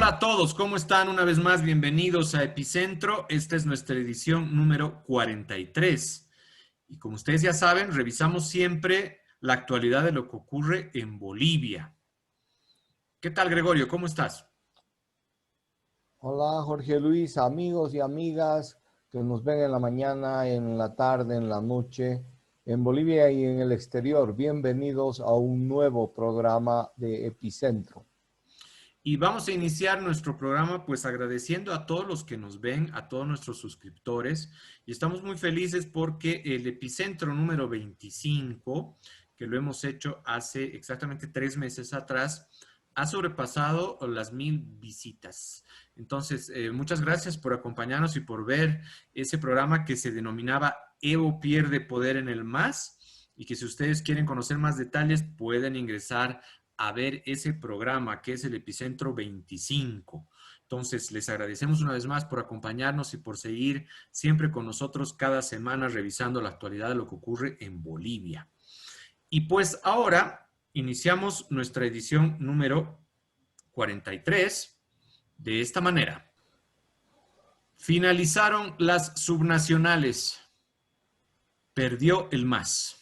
Hola a todos, ¿cómo están? Una vez más, bienvenidos a Epicentro. Esta es nuestra edición número 43. Y como ustedes ya saben, revisamos siempre la actualidad de lo que ocurre en Bolivia. ¿Qué tal, Gregorio? ¿Cómo estás? Hola Jorge Luis, amigos y amigas que nos ven en la mañana, en la tarde, en la noche, en Bolivia y en el exterior. Bienvenidos a un nuevo programa de Epicentro. Y vamos a iniciar nuestro programa pues agradeciendo a todos los que nos ven, a todos nuestros suscriptores. Y estamos muy felices porque el Epicentro número 25, que lo hemos hecho hace exactamente 3 meses atrás, ha sobrepasado las 1000 visitas. Entonces, muchas gracias por acompañarnos y por ver ese programa que se denominaba Evo pierde poder en el MAS. Y que si ustedes quieren conocer más detalles, pueden ingresar a ver ese programa que es el Epicentro 25. Entonces, les agradecemos una vez más por acompañarnos y por seguir siempre con nosotros cada semana revisando la actualidad de lo que ocurre en Bolivia. Y pues ahora iniciamos nuestra edición número 43 de esta manera. Finalizaron las subnacionales. Perdió el MAS.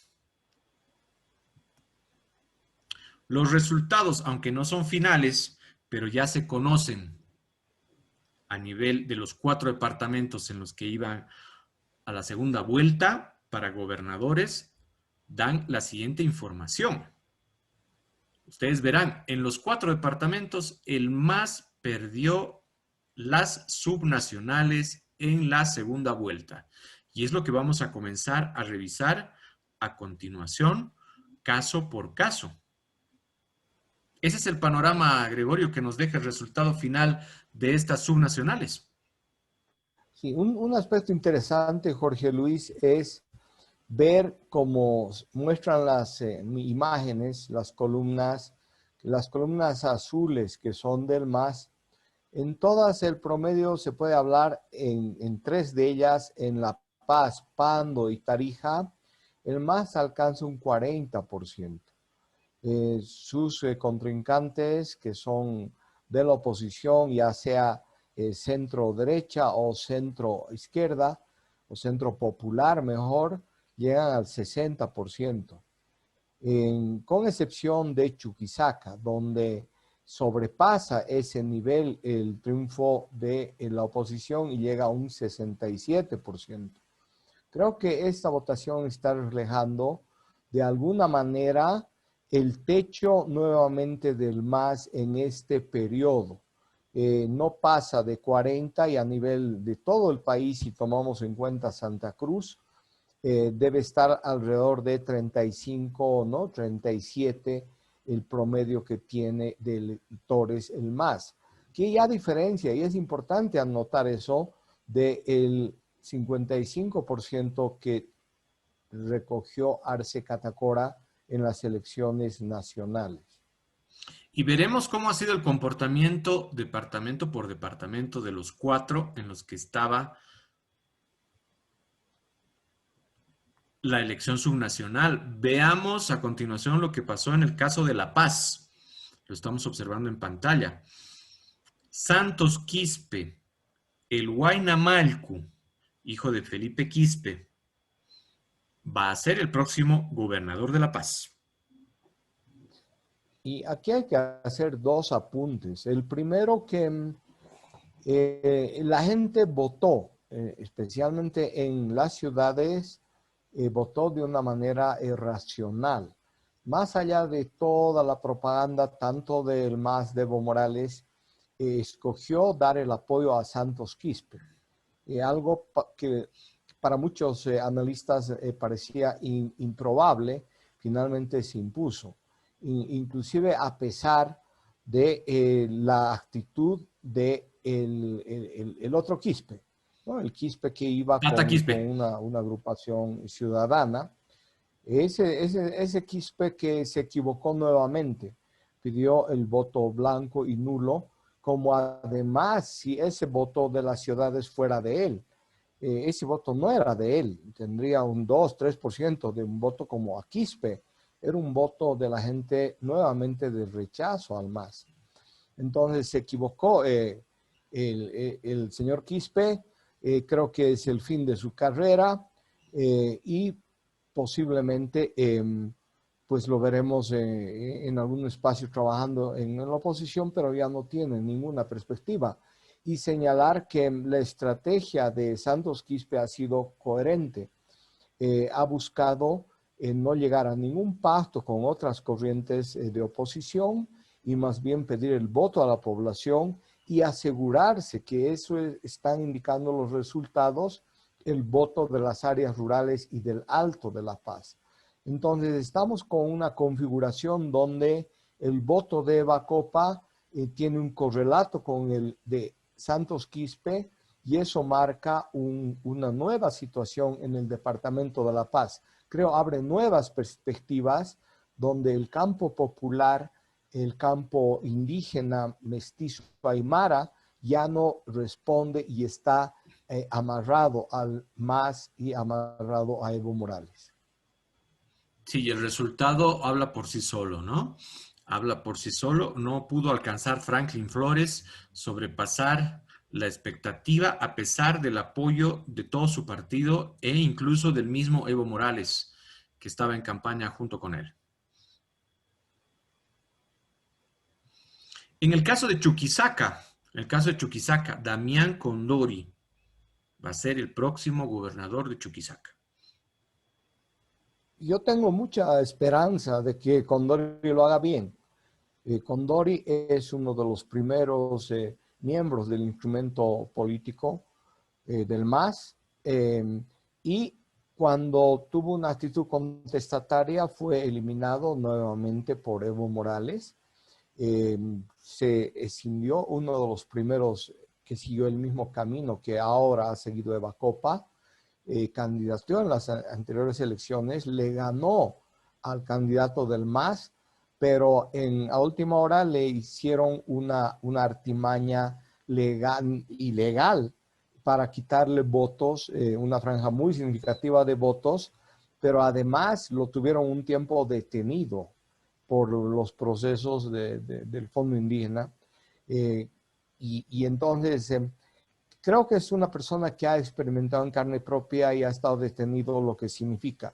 Los resultados, aunque no son finales, pero ya se conocen a nivel de los 4 departamentos en los que iban a la segunda vuelta para gobernadores, dan la siguiente información. Ustedes verán, en los 4 departamentos, el MAS perdió las subnacionales en la segunda vuelta. Y es lo que vamos a comenzar a revisar a continuación, caso por caso. Ese es el panorama, Gregorio, que nos deja el resultado final de estas subnacionales. Sí, un aspecto interesante, Jorge Luis, es ver cómo muestran las imágenes, las columnas azules que son del MAS. En todas el promedio se puede hablar en 3 de ellas, en La Paz, Pando y Tarija, el MAS alcanza un 40%. Sus contrincantes, que son de la oposición, ya sea centro derecha o centro izquierda, o centro popular mejor, llegan al 60%. Con excepción de Chuquisaca, donde sobrepasa ese nivel el triunfo de la oposición y llega a un 67%. Creo que esta votación está reflejando de alguna manera el techo nuevamente del MAS en este periodo. No pasa de 40 y a nivel de todo el país, si tomamos en cuenta Santa Cruz, debe estar alrededor de 35, ¿no? 37 el promedio que tiene de electores el MAS. Que ya diferencia, y es importante anotar eso, del 55% que recogió Arce Catacora en las elecciones nacionales. Y veremos cómo ha sido el comportamiento departamento por departamento de los 4 en los que estaba la elección subnacional. Veamos a continuación lo que pasó en el caso de La Paz. Lo estamos observando en pantalla. Santos Quispe, el Huayna Malcu, hijo de Felipe Quispe, va a ser el próximo gobernador de La Paz. Y aquí hay que hacer 2 apuntes. El primero que la gente votó, especialmente en las ciudades, votó de una manera racional. Más allá de toda la propaganda, tanto del MAS de Evo Morales, escogió dar el apoyo a Santos Quispe. Algo que para muchos analistas parecía improbable, finalmente se impuso. Inclusive a pesar de la actitud de el otro Quispe, ¿no? El Quispe que iba Tata con Quispe. una agrupación ciudadana, ese Quispe que se equivocó nuevamente, pidió el voto blanco y nulo, como además si ese voto de las ciudades fuera de él. Ese voto no era de él, tendría un 2-3% de un voto como a Quispe, era un voto de la gente nuevamente de rechazo al MAS. Entonces se equivocó el señor Quispe, creo que es el fin de su carrera y posiblemente pues lo veremos en algún espacio trabajando en la oposición, pero ya no tiene ninguna perspectiva. Y señalar que la estrategia de Santos Quispe ha sido coherente. Ha buscado no llegar a ningún pacto con otras corrientes de oposición y más bien pedir el voto a la población y asegurarse que eso están indicando los resultados, el voto de las áreas rurales y del Alto de La Paz. Entonces estamos con una configuración donde el voto de Evacopa tiene un correlato con el de Santos Quispe y eso marca una nueva situación en el Departamento de La Paz. Creo abre nuevas perspectivas donde el campo popular, el campo indígena, mestizo, aymara, ya no responde y está amarrado al MAS y amarrado a Evo Morales. Sí, el resultado habla por sí solo, ¿no? Habla por sí solo. No pudo alcanzar Franklin Flores sobrepasar la expectativa a pesar del apoyo de todo su partido e incluso del mismo Evo Morales, que estaba en campaña junto con él. En el caso de Chuquisaca, Damián Condori va a ser el próximo gobernador de Chuquisaca. Yo tengo mucha esperanza de que Condori lo haga bien. Condori es uno de los primeros miembros del instrumento político del MAS y cuando tuvo una actitud contestataria fue eliminado nuevamente por Evo Morales. Se escindió uno de los primeros que siguió el mismo camino que ahora ha seguido Evacopa. Candidató en las anteriores elecciones, le ganó al candidato del MAS, pero a última hora le hicieron una artimaña ilegal para quitarle votos, una franja muy significativa de votos, pero además lo tuvieron un tiempo detenido por los procesos del Fondo Indígena. Y entonces creo que es una persona que ha experimentado en carne propia y ha estado detenido, lo que significa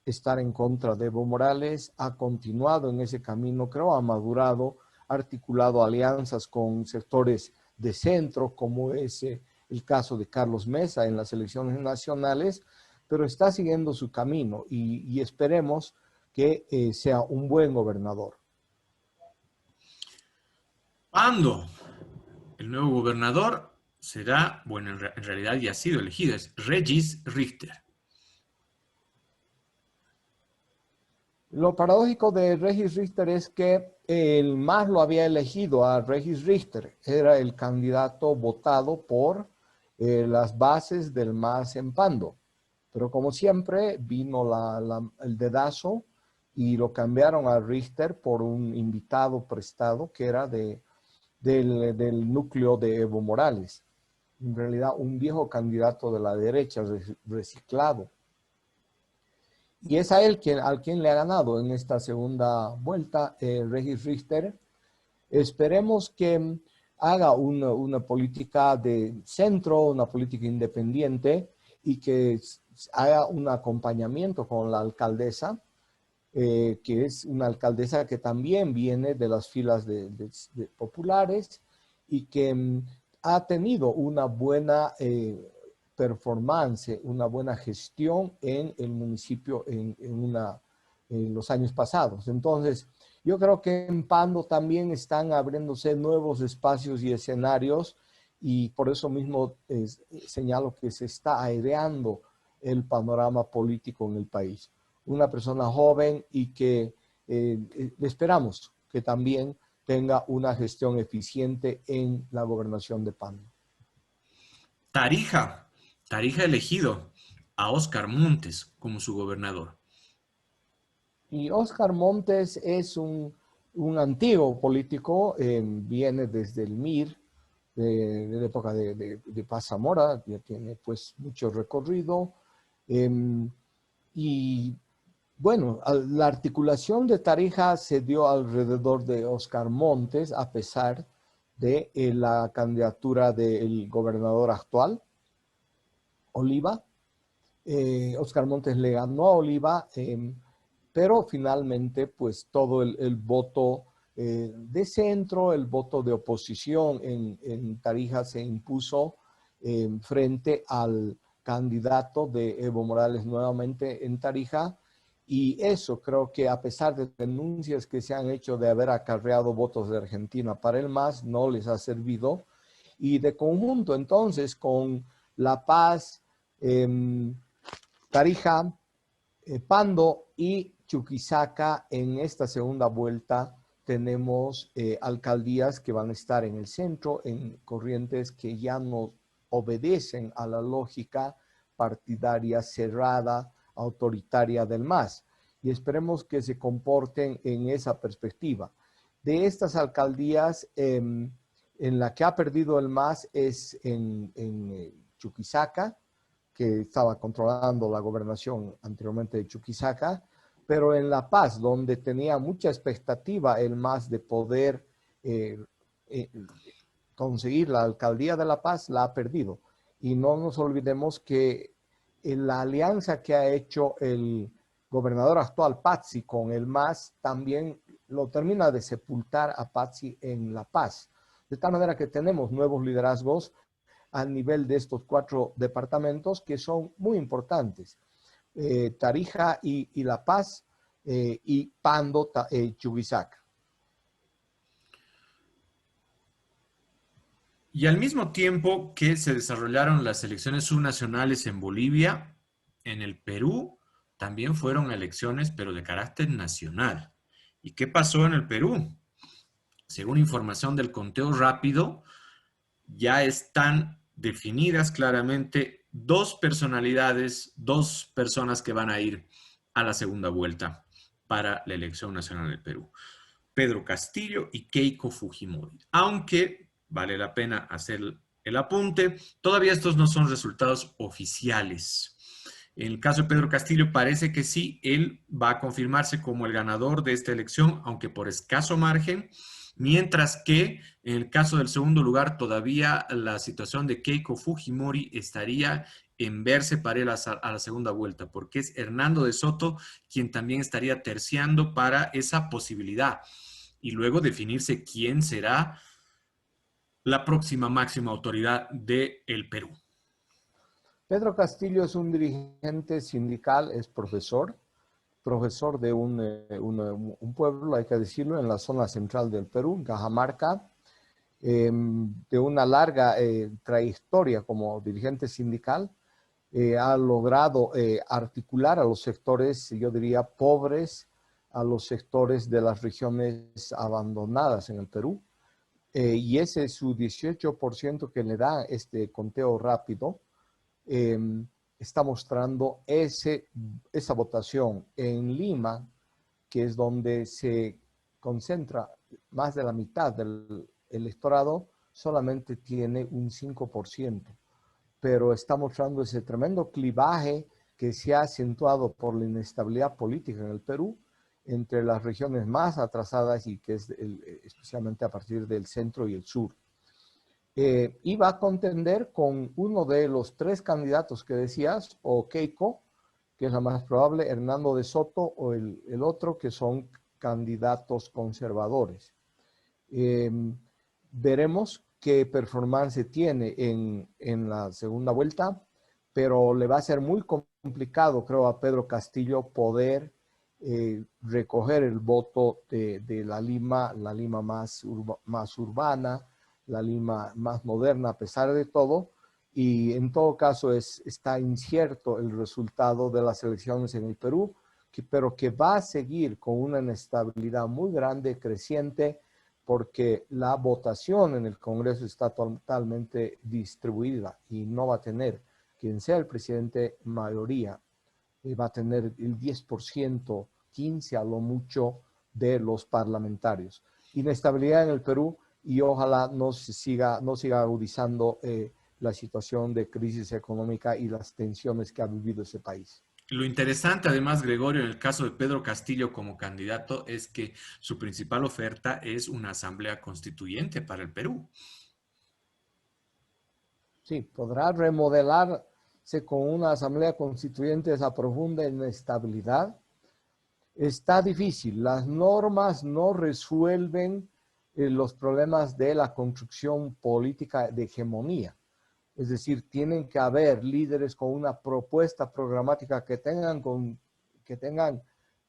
estar en contra de Evo Morales, ha continuado en ese camino, creo, ha madurado, ha articulado alianzas con sectores de centro, como es el caso de Carlos Mesa en las elecciones nacionales, pero está siguiendo su camino y esperemos que sea un buen gobernador. ¿Cuándo? El nuevo gobernador será, bueno, en realidad ya ha sido elegido, es Regis Richter. Lo paradójico de Regis Richter es que el MAS lo había elegido a Regis Richter. Era el candidato votado por las bases del MAS en Pando. Pero como siempre, vino el dedazo y lo cambiaron a Richter por un invitado prestado que era del núcleo de Evo Morales. En realidad, un viejo candidato de la derecha reciclado. Y es a él al quien le ha ganado en esta segunda vuelta Regis Richter. Esperemos que haga una política de centro, una política independiente y que haga un acompañamiento con la alcaldesa, que es una alcaldesa que también viene de las filas de populares y que ha tenido una buena performance, una buena gestión en el municipio en los años pasados. Entonces, yo creo que en Pando también están abriéndose nuevos espacios y escenarios y por eso mismo señalo que se está aireando el panorama político en el país. Una persona joven y que esperamos que también tenga una gestión eficiente en la gobernación de Pando. Tarija ha elegido a Óscar Montes como su gobernador. Y Óscar Montes es un antiguo político, viene desde el MIR, de la época de Paz Zamora, ya tiene pues mucho recorrido. Y bueno, la articulación de Tarija se dio alrededor de Óscar Montes, a pesar de la candidatura del gobernador actual, Oliva. Oscar Montes le ganó a Oliva, pero finalmente pues todo el voto de centro, el voto de oposición en Tarija se impuso frente al candidato de Evo Morales nuevamente en Tarija, y eso creo que a pesar de denuncias que se han hecho de haber acarreado votos de Argentina para el MAS, no les ha servido. Y de conjunto entonces con La Paz, Tarija, Pando y Chuquisaca, en esta segunda vuelta tenemos alcaldías que van a estar en el centro, en corrientes que ya no obedecen a la lógica partidaria cerrada, autoritaria del MAS. Y esperemos que se comporten en esa perspectiva. De estas alcaldías, en la que ha perdido el MAS es en Chuquisaca, que estaba controlando la gobernación anteriormente de Chuquisaca, pero en La Paz, donde tenía mucha expectativa el MAS de poder eh, eh, conseguir la alcaldía de La Paz, la ha perdido. Y no nos olvidemos que la alianza que ha hecho el gobernador actual, Pazzi, con el MAS, también lo termina de sepultar a Pazzi en La Paz. De tal manera que tenemos nuevos liderazgos a nivel de estos 4 departamentos que son muy importantes. Tarija y La Paz y Pando, Chuquisaca. Y al mismo tiempo que se desarrollaron las elecciones subnacionales en Bolivia, en el Perú también fueron elecciones, pero de carácter nacional. ¿Y qué pasó en el Perú? Según información del conteo rápido, ya están definidas claramente 2 personalidades, 2 personas que van a ir a la segunda vuelta para la elección nacional del Perú. Pedro Castillo y Keiko Fujimori. Aunque vale la pena hacer el apunte, todavía estos no son resultados oficiales. En el caso de Pedro Castillo parece que sí, él va a confirmarse como el ganador de esta elección, aunque por escaso margen, mientras que en el caso del segundo lugar todavía la situación de Keiko Fujimori estaría en verse para ir a la segunda vuelta, porque es Hernando de Soto quien también estaría terciando para esa posibilidad y luego definirse quién será la próxima máxima autoridad del Perú. Pedro Castillo es un dirigente sindical, es profesor de un pueblo, hay que decirlo, en la zona central del Perú, Cajamarca, de una larga trayectoria como dirigente sindical. Ha logrado articular a los sectores, yo diría, pobres, a los sectores de las regiones abandonadas en el Perú. Y ese es su 18% que le da este conteo rápido. eh, Está mostrando esa votación en Lima, que es donde se concentra más de la mitad del electorado, solamente tiene un 5%, pero está mostrando ese tremendo clivaje que se ha acentuado por la inestabilidad política en el Perú entre las regiones más atrasadas y que es especialmente a partir del centro y el sur. Y va a contender con uno de los 3 candidatos que decías, o Keiko, que es la más probable, Hernando de Soto, o el otro, que son candidatos conservadores. Veremos qué performance tiene en la segunda vuelta, pero le va a ser muy complicado, creo, a Pedro Castillo poder recoger el voto de la Lima más urbana, la Lima más moderna a pesar de todo, y en todo caso está incierto el resultado de las elecciones en el Perú, pero que va a seguir con una inestabilidad muy grande, creciente, porque la votación en el Congreso está totalmente distribuida y no va a tener quien sea el presidente mayoría, va a tener el 10%, 15% a lo mucho de los parlamentarios. Inestabilidad en el Perú y ojalá no siga agudizando la situación de crisis económica y las tensiones que ha vivido ese país. Lo interesante, además, Gregorio, en el caso de Pedro Castillo como candidato, es que su principal oferta es una asamblea constituyente para el Perú. Sí, podrá remodelarse con una asamblea constituyente esa profunda inestabilidad. Está difícil. Las normas no resuelven los problemas de la construcción política de hegemonía. Es decir, tienen que haber líderes con una propuesta programática que tengan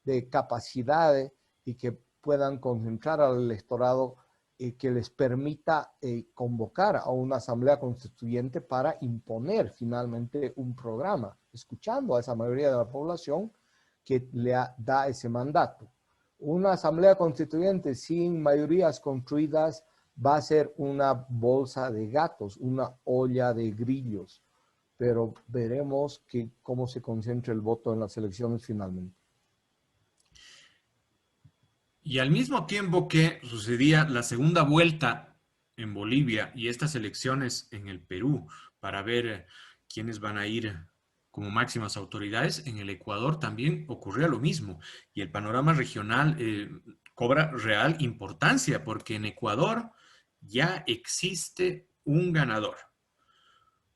de capacidades y que puedan concentrar al electorado y que les permita convocar a una asamblea constituyente para imponer finalmente un programa, escuchando a esa mayoría de la población que da ese mandato. Una asamblea constituyente sin mayorías construidas va a ser una bolsa de gatos, una olla de grillos, pero veremos cómo se concentra el voto en las elecciones finalmente. Y al mismo tiempo que sucedía la segunda vuelta en Bolivia y estas elecciones en el Perú para ver quiénes van a ir como máximas autoridades, en el Ecuador también ocurría lo mismo. Y el panorama regional cobra real importancia porque en Ecuador ya existe un ganador.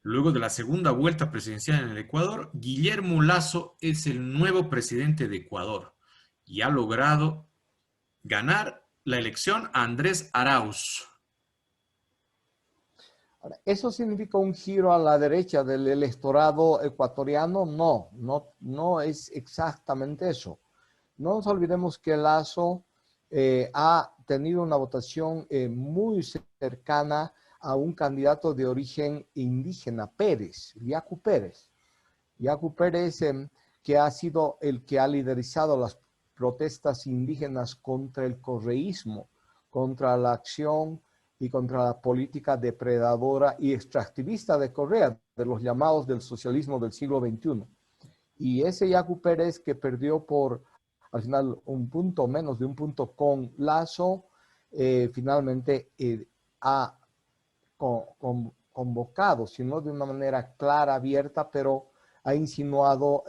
Luego de la segunda vuelta presidencial en el Ecuador, Guillermo Lasso es el nuevo presidente de Ecuador y ha logrado ganar la elección a Andrés Arauz. Ahora, ¿eso significa un giro a la derecha del electorado ecuatoriano? No es exactamente eso. No nos olvidemos que Lasso ha tenido una votación muy cercana a un candidato de origen indígena, Pérez, Yacu Pérez. Yacu Pérez, que ha sido el que ha liderizado las protestas indígenas contra el correísmo, contra la acción y contra la política depredadora y extractivista de Correa, de los llamados del socialismo del siglo XXI. Y ese Yacu Pérez, que perdió por, al final, un punto, menos de un punto con Lasso, finalmente ha convocado, sino de una manera clara, abierta, pero ha insinuado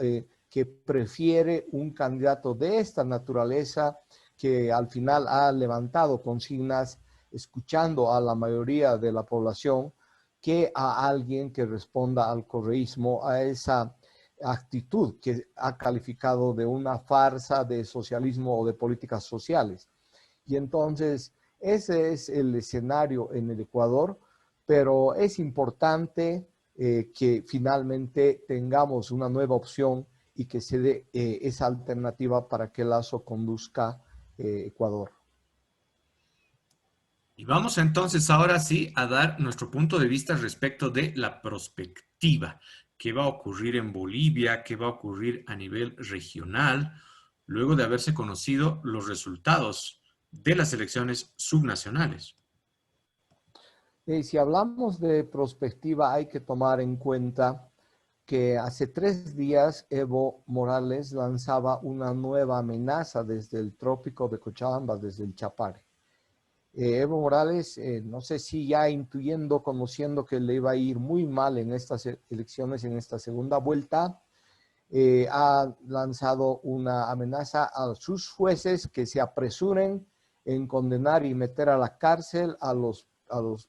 que prefiere un candidato de esta naturaleza, que al final ha levantado consignas escuchando a la mayoría de la población, que a alguien que responda al correísmo, a esa actitud que ha calificado de una farsa de socialismo o de políticas sociales. Y entonces ese es el escenario en el Ecuador, pero es importante que finalmente tengamos una nueva opción y que se dé esa alternativa para que Lasso conduzca Ecuador. Y vamos entonces ahora sí a dar nuestro punto de vista respecto de la perspectiva. ¿Qué va a ocurrir en Bolivia? ¿Qué va a ocurrir a nivel regional? Luego de haberse conocido los resultados de las elecciones subnacionales. Si hablamos de perspectiva, hay que tomar en cuenta que hace 3 días Evo Morales lanzaba una nueva amenaza desde el trópico de Cochabamba, desde el Chapare. Evo Morales, no sé si ya intuyendo, conociendo que le iba a ir muy mal en estas elecciones, en esta segunda vuelta, ha lanzado una amenaza a sus jueces que se apresuren en condenar y meter a la cárcel a los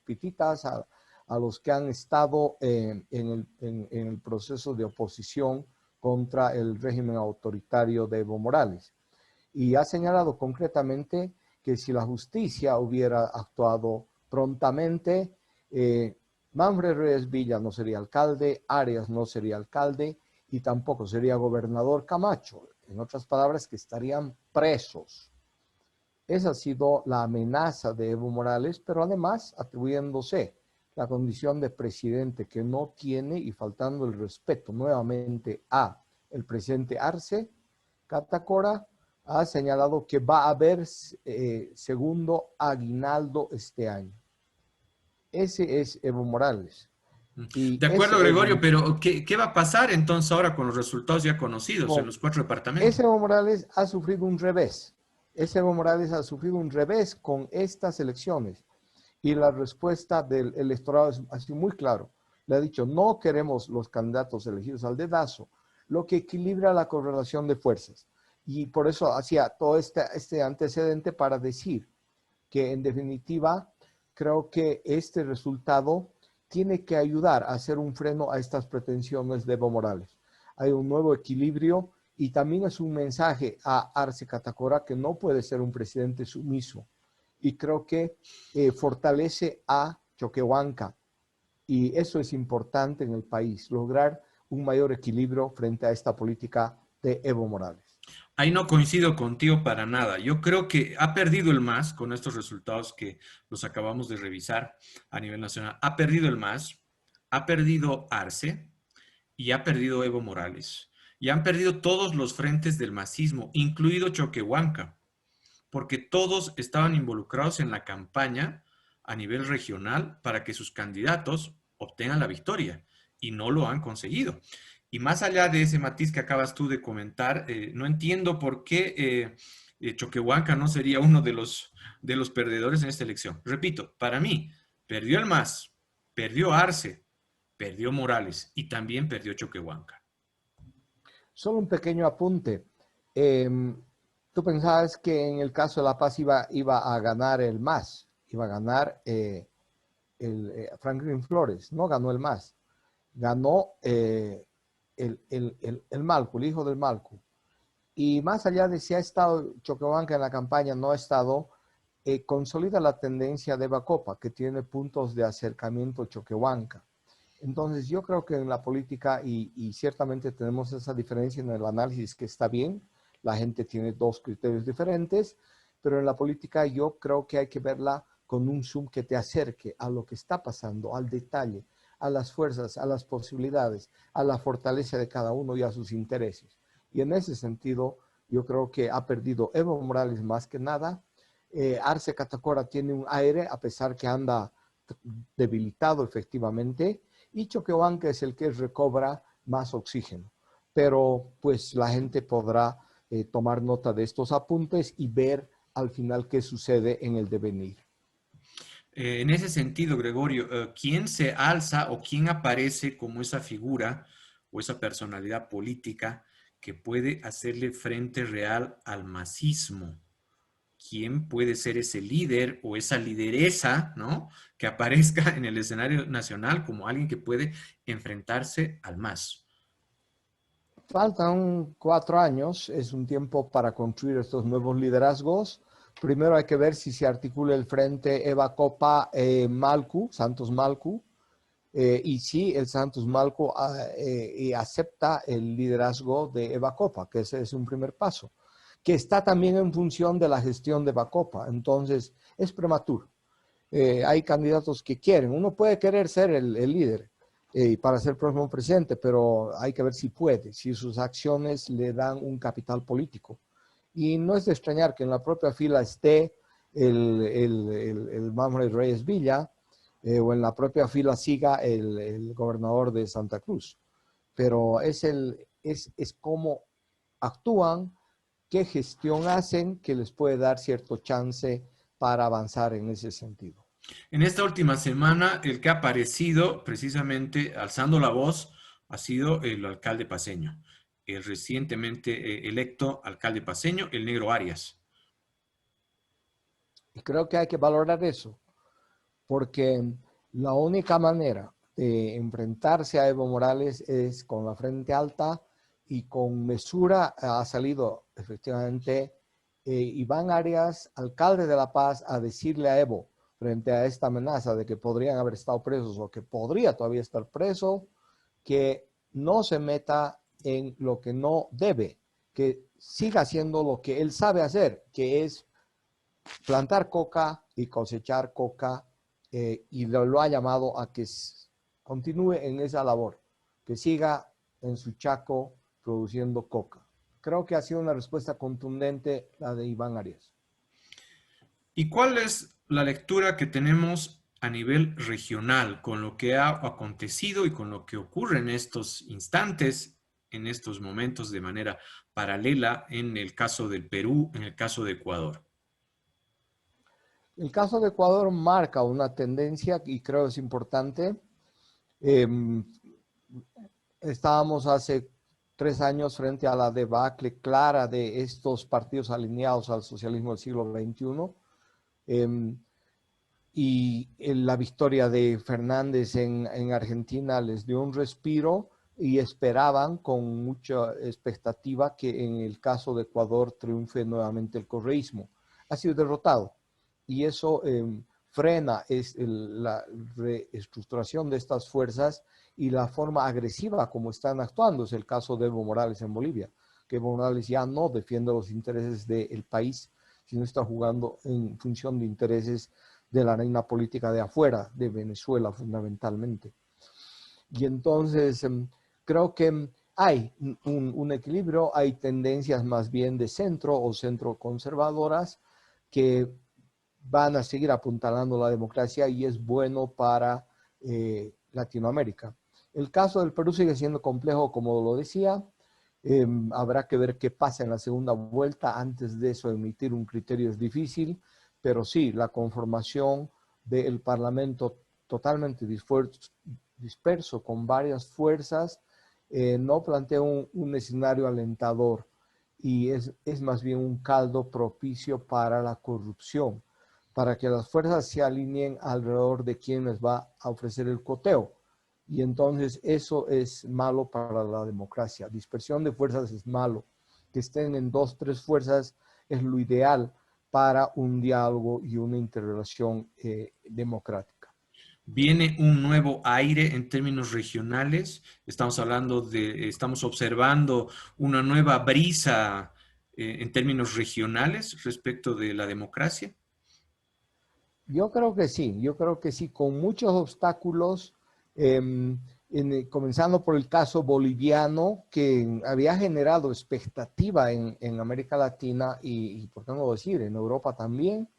pititas, a los que han estado en el proceso de oposición contra el régimen autoritario de Evo Morales. Y ha señalado concretamente que si la justicia hubiera actuado prontamente, Manfred Reyes Villa no sería alcalde, Arias no sería alcalde y tampoco sería gobernador Camacho. En otras palabras, que estarían presos. Esa ha sido la amenaza de Evo Morales, pero además atribuyéndose la condición de presidente que no tiene y faltando el respeto nuevamente a el presidente Arce Catacora, ha señalado que va a haber segundo aguinaldo este año. Ese es Evo Morales. Y De acuerdo, ese Gregorio, Evo, pero ¿qué va a pasar entonces ahora con los resultados ya conocidos en no, los 4 departamentos? ese Evo Morales ha sufrido un revés. Ese Evo Morales ha sufrido un revés con estas elecciones. Y la respuesta del electorado ha sido muy claro. Le ha dicho, no queremos los candidatos elegidos al dedazo, lo que equilibra la correlación de fuerzas. Y por eso hacía todo este antecedente para decir que en definitiva creo que este resultado tiene que ayudar a hacer un freno a estas pretensiones de Evo Morales. Hay un nuevo equilibrio y también es un mensaje a Arce Catacora que no puede ser un presidente sumiso. Y creo que fortalece a Choquehuanca. Y eso es importante en el país, lograr un mayor equilibrio frente a esta política de Evo Morales. Ahí no coincido contigo para nada. Yo creo que ha perdido el MAS con estos resultados que los acabamos de revisar a nivel nacional. Ha perdido el MAS, ha perdido Arce y ha perdido Evo Morales. Y han perdido todos los frentes del masismo, incluido Choquehuanca, porque todos estaban involucrados en la campaña a nivel regional para que sus candidatos obtengan la victoria y no lo han conseguido. Y más allá de ese matiz que acabas tú de comentar, no entiendo por qué Choquehuanca no sería uno de los perdedores en esta elección. Repito, para mí, perdió el MAS, perdió Arce, perdió Morales y también perdió Choquehuanca. Solo un pequeño apunte. Tú pensabas que en el caso de La Paz iba a ganar el MAS, iba a ganar Franklin Flores. No ganó el MAS, ganó el Malcu, el hijo del Malcu. Y más allá de si ha estado Choquehuanca en la campaña, no ha estado, consolida la tendencia de Bacopa, que tiene puntos de acercamiento Choquehuanca. Entonces yo creo que en la política, y ciertamente tenemos esa diferencia en el análisis que está bien, la gente tiene dos criterios diferentes, pero en la política yo creo que hay que verla con un zoom que te acerque a lo que está pasando, al detalle, a las fuerzas, a las posibilidades, a la fortaleza de cada uno y a sus intereses. Y en ese sentido, yo creo que ha perdido Evo Morales más que nada. Arce Catacora tiene un aire, a pesar que anda debilitado efectivamente, y Choquehuanca es el que recobra más oxígeno. Pero pues la gente podrá tomar nota de estos apuntes y ver al final qué sucede en el devenir. En ese sentido, Gregorio, ¿quién se alza o quién aparece como esa figura o esa personalidad política que puede hacerle frente real al masismo? ¿Quién puede ser ese líder o esa lideresa, ¿no? Que aparezca en el escenario nacional como alguien que puede enfrentarse al MAS? Faltan 4 años, es un tiempo para construir estos nuevos liderazgos. Primero hay que ver si se articula el frente Eva Copa Malcu, Santos Malcu, y si el Santos Malcu acepta el liderazgo de Eva Copa, que ese es un primer paso, que está también en función de la gestión de Eva Copa. Entonces es prematuro. Hay candidatos que quieren, uno puede querer ser el líder para ser próximo presidente, pero hay que ver si puede, si sus acciones le dan un capital político. Y no es de extrañar que en la propia fila esté el Manfred Reyes Villa, o en la propia fila siga el gobernador de Santa Cruz. Pero es cómo actúan, qué gestión hacen que les puede dar cierto chance para avanzar en ese sentido. En esta última semana, el que ha aparecido precisamente alzando la voz ha sido el alcalde paceño, el recientemente electo alcalde paceño, el Negro Arias. Y creo que hay que valorar eso, porque la única manera de enfrentarse a Evo Morales es con la frente alta y con mesura. Ha salido efectivamente Iván Arias, alcalde de La Paz, a decirle a Evo, frente a esta amenaza de que podrían haber estado presos o que podría todavía estar preso, que no se meta en lo que no debe, que siga haciendo lo que él sabe hacer, que es plantar coca y cosechar coca, y lo ha llamado a que continúe en esa labor, que siga en su chaco produciendo coca. Creo que ha sido una respuesta contundente la de Iván Arias. ¿Y cuál es la lectura que tenemos a nivel regional con lo que ha acontecido y con lo que ocurre en estos instantes, en estos momentos de manera paralela en el caso del Perú, en el caso de Ecuador? El caso de Ecuador marca una tendencia y creo es importante. Estábamos hace 3 años frente a la debacle clara de estos partidos alineados al socialismo del siglo XXI. Y la victoria de Fernández en Argentina les dio un respiro y esperaban con mucha expectativa que en el caso de Ecuador triunfe nuevamente el correísmo. Ha sido derrotado y eso frena la reestructuración de estas fuerzas y la forma agresiva como están actuando. Es el caso de Evo Morales en Bolivia, que Evo Morales ya no defiende los intereses del país, sino está jugando en función de intereses de la arena política de afuera, de Venezuela fundamentalmente. Y entonces creo que hay un equilibrio, hay tendencias más bien de centro o centro conservadoras que van a seguir apuntalando la democracia y es bueno para Latinoamérica. El caso del Perú sigue siendo complejo, como lo decía. Habrá que ver qué pasa en la segunda vuelta. Antes de eso, emitir un criterio es difícil, pero sí, la conformación del Parlamento totalmente disperso con varias fuerzas no plantea un escenario alentador y es más bien un caldo propicio para la corrupción, para que las fuerzas se alineen alrededor de quien les va a ofrecer el coteo. Y entonces eso es malo para la democracia. Dispersión de fuerzas es malo. Que estén en 2, 3 fuerzas es lo ideal para un diálogo y una interrelación democrática. Viene un nuevo aire en términos regionales. Estamos observando una nueva brisa en términos regionales respecto de la democracia. Yo creo que sí, con muchos obstáculos, comenzando por el caso boliviano, que había generado expectativa en América Latina y, por qué no decir, en Europa también,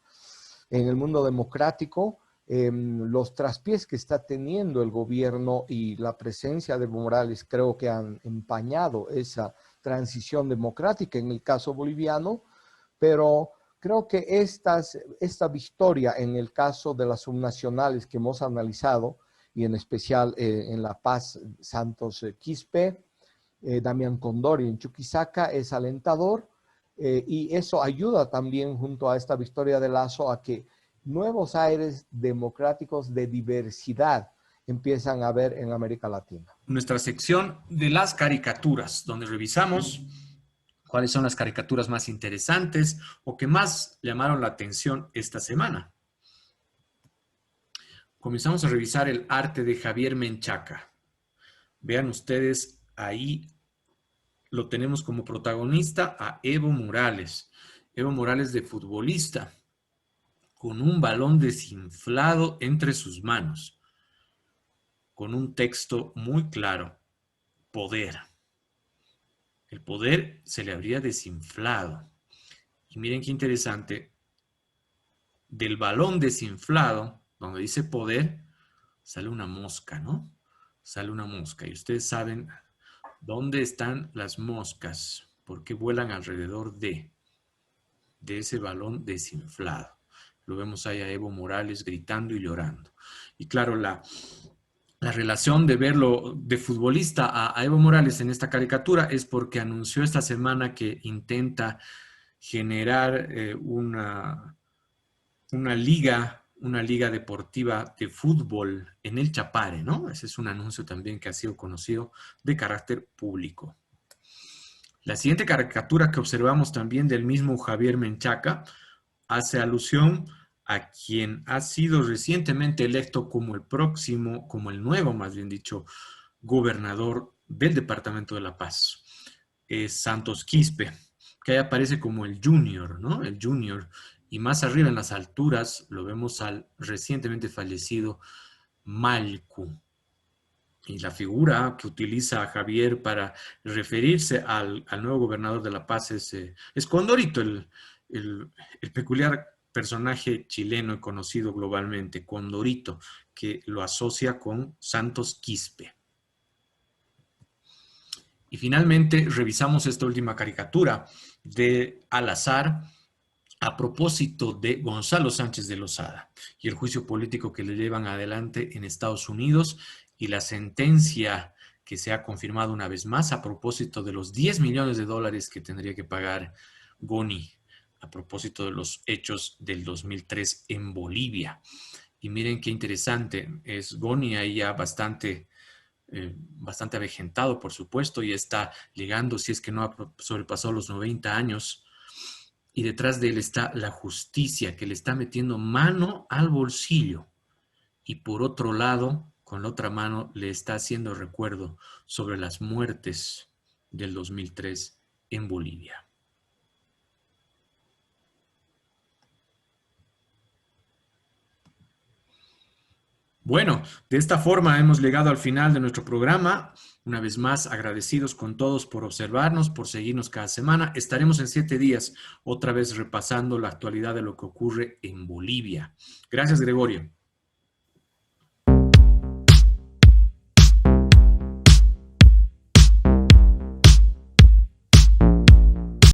en el mundo democrático, los traspiés que está teniendo el gobierno y la presencia de Evo Morales creo que han empañado esa transición democrática en el caso boliviano, pero creo que esta victoria en el caso de las subnacionales que hemos analizado, y en especial en La Paz, Santos Quispe, Damián Condori en Chuquisaca, es alentador y eso ayuda también junto a esta victoria de Lasso a que nuevos aires democráticos de diversidad empiezan a ver en América Latina. Nuestra sección de las caricaturas, donde revisamos cuáles son las caricaturas más interesantes o que más llamaron la atención esta semana. Comenzamos a revisar el arte de Javier Menchaca. Vean ustedes, ahí lo tenemos como protagonista a Evo Morales. Evo Morales de futbolista, con un balón desinflado entre sus manos, con un texto muy claro: poder. El poder se le habría desinflado. Y miren qué interesante, del balón desinflado, donde dice poder, sale una mosca, ¿no? Sale una mosca. Y ustedes saben dónde están las moscas, por qué vuelan alrededor de ese balón desinflado. Lo vemos ahí a Evo Morales gritando y llorando. Y claro, la relación de verlo de futbolista a Evo Morales en esta caricatura es porque anunció esta semana que intenta generar una liga deportiva de fútbol en el Chapare, ¿no? Ese es un anuncio también que ha sido conocido de carácter público. La siguiente caricatura que observamos también del mismo Javier Menchaca hace alusión a quien ha sido recientemente electo como el nuevo, más bien dicho, gobernador del Departamento de La Paz, es Santos Quispe, que ahí aparece como el Junior, ¿no? El Junior. Y más arriba en las alturas lo vemos al recientemente fallecido Malcu. Y la figura que utiliza Javier para referirse al nuevo gobernador de La Paz es Condorito, el peculiar personaje chileno y conocido globalmente, Condorito, que lo asocia con Santos Quispe. Y finalmente revisamos esta última caricatura de Al Azar a propósito de Gonzalo Sánchez de Lozada y el juicio político que le llevan adelante en Estados Unidos y la sentencia que se ha confirmado una vez más a propósito de los 10 millones de dólares que tendría que pagar Goni a propósito de los hechos del 2003 en Bolivia. Y miren qué interesante, es Goni ahí ya bastante avejentado, por supuesto, y está llegando, si es que no ha sobrepasado los 90 años, y detrás de él está la justicia que le está metiendo mano al bolsillo, y por otro lado, con la otra mano, le está haciendo recuerdo sobre las muertes del 2003 en Bolivia. Bueno, de esta forma hemos llegado al final de nuestro programa. Una vez más, agradecidos con todos por observarnos, por seguirnos cada semana. Estaremos en 7 días otra vez repasando la actualidad de lo que ocurre en Bolivia. Gracias, Gregorio.